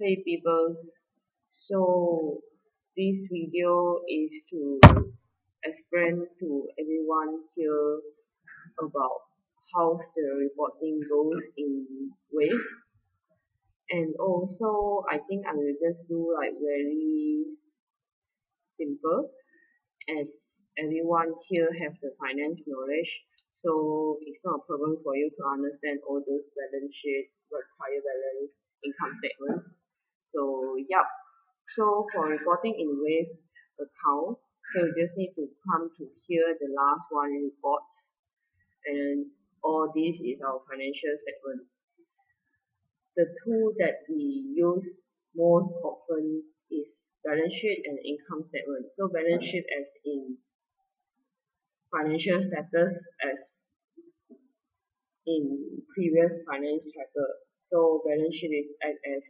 Hey peoples, so this video is to explain to everyone here about how the reporting goes in Wave, and also I think I will just do like very simple as everyone here have the finance knowledge, so it's not a problem for you to understand all those balance sheet, prior balance, income statements. So yeah, so for reporting in Wave account, so you just need to come to here the last one report, and all this is our financial statement. The tool that we use most often is balance sheet and income statement. So balance sheet as in financial status as in previous finance tracker. So balance sheet is act as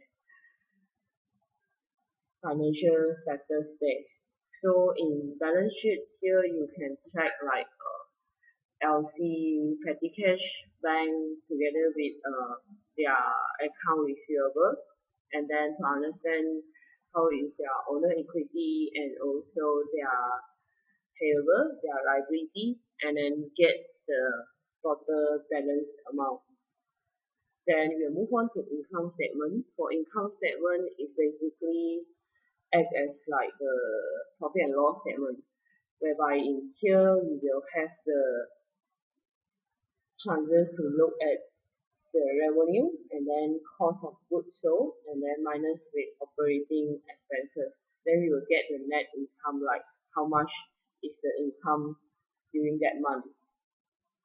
financial status there. So in balance sheet here you can track like LC, petty cash, bank together with their account receivable, and then to understand how is their owner equity and also their payable, their liability, and then get the total balance amount. Then we'll move on to income statement. For income statement, it basically act as like the profit and loss statement, whereby in here we will have the chances to look at the revenue and then cost of goods sold and then minus with operating expenses. Then we will get the net income, like how much is the income during that month.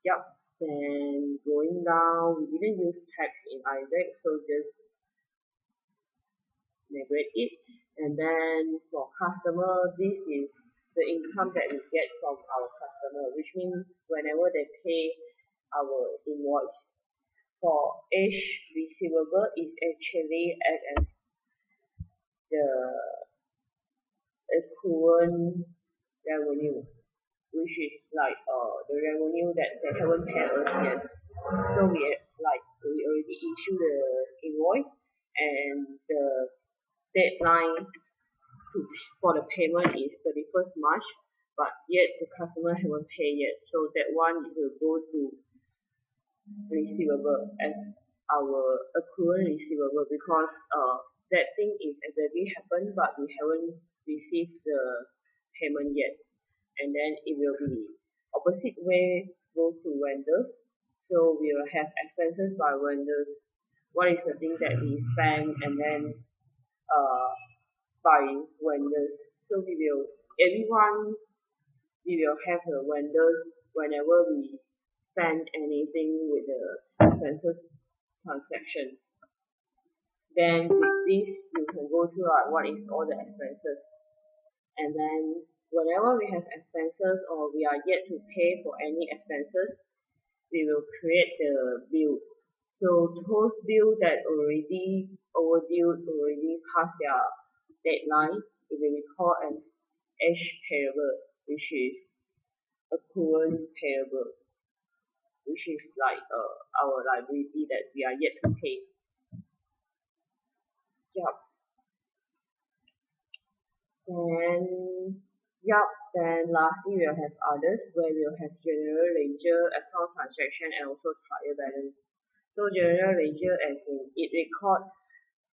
Yep. Then going down, we didn't use tax in Isaac, so just neglect it. And then for customer, this is the income that we get from our customer, which means whenever they pay our invoice. For age receivable is actually act as the equivalent revenue, which is like the revenue that they haven't paid us yet. So we already issue the invoice, and the deadline for the payment is 31st March, but yet the customer haven't paid yet. So that one will go to receivable as our accrual receivable, because that thing is exactly happened but we haven't received the payment yet, and then it will be opposite way go to vendors. So we will have expenses by vendors. What is the thing that we spend and then by vendors. So everyone we will have the vendors whenever we spend anything with the expenses transaction. Then with this, you can go through what is all the expenses. And then whenever we have expenses or we are yet to pay for any expenses, we will create the bill. So those bills that already overdue, already past their deadline, it will be called as age payable, which is accrual payable, which is like our liability that we are yet to pay. Yup. Then lastly we'll have others, where we'll have general ledger, account transaction, and also trial balance. So general ledger, as in it record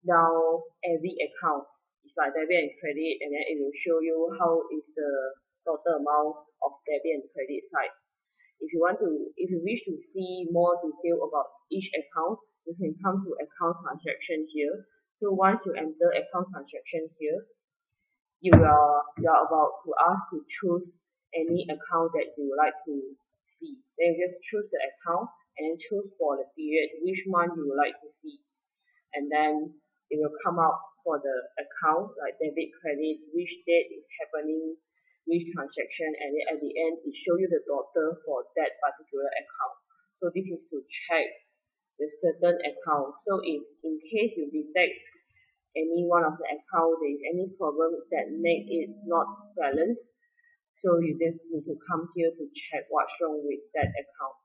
down every account. It's like debit and credit, and then it will show you how is the total amount of debit and credit side. If you wish to see more detail about each account, you can come to account transaction here. So once you enter account transaction here, you are about to ask to choose any account that you would like to see. Then you just choose the account and then choose for the period which month you would like to see. And then it will come out for the account like debit, credit, which date is happening, which transaction, and then at the end it show you the total for that particular account. So this is to check the certain account. So if in case you detect any one of the account there is any problem that make it not balanced, so you just need to come here to check what's wrong with that account.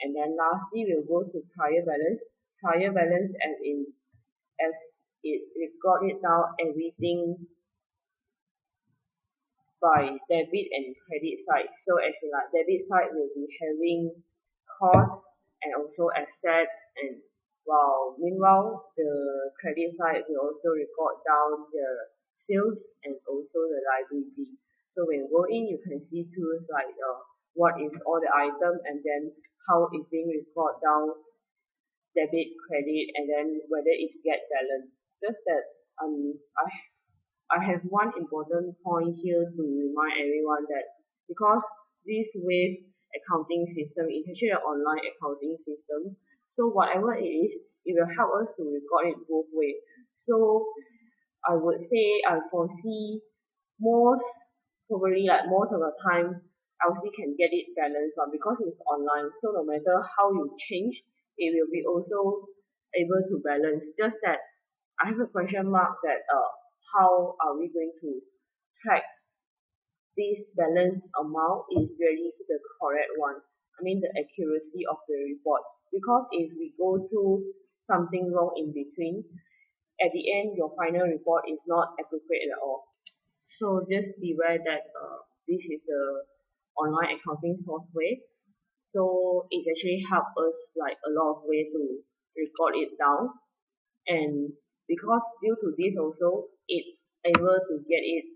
And then lastly we'll go to prior balance. Prior balance as it got it down everything by debit and credit side. So as in like debit side will be having cost and also asset, and while meanwhile the credit side will also record down the sales and also the liability. So when you go in, you can see tools like what is all the item, and then how it's being record down debit, credit, and then whether it get balance. Just that I have one important point here to remind everyone that because this Wave accounting system is actually an online accounting system, so whatever it is, it will help us to record it both ways. So I would say I foresee most probably like most of the time LC can get it balanced, but because it's online, so no matter how you change, it will be also able to balance. Just that I have a question mark that how are we going to track this balance amount is really the correct one. I mean the accuracy of the report. Because if we go through something wrong in between, at the end your final report is not appropriate at all. So just beware that this is the online accounting software. So it actually help us like a lot of way to record it down, and because due to this also it able to get it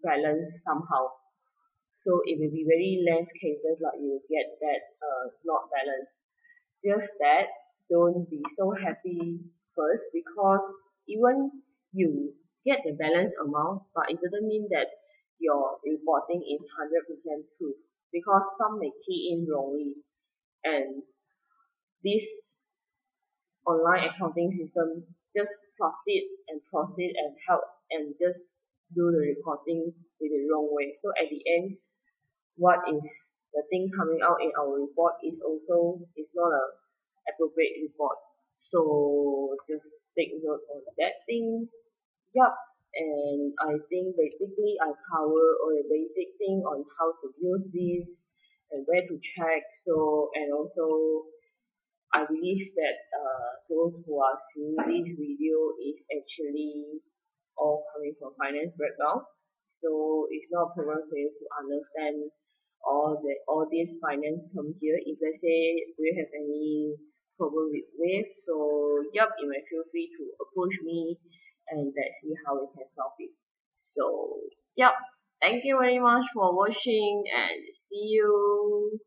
balanced somehow. So it will be very less cases like you get that not balanced. Just that don't be so happy first, because even you get the balance amount, but it doesn't mean that your reporting is 100% true, because some may key in wrongly, and this online accounting system just proceed and help and just do the reporting in the wrong way. So at the end, what is the thing coming out in our report is also is not a appropriate report. So just take note on that thing. Yup. And I think basically I cover all the basic thing on how to use this and where to check. So and also I believe that those who are seeing this video is actually all coming from finance background. So it's not a problem for you to understand all these finance terms here. If let's say do you have any problem with Wave, so yup, you may feel free to approach me and let's see how we can solve it. So yup, thank you very much for watching and see you.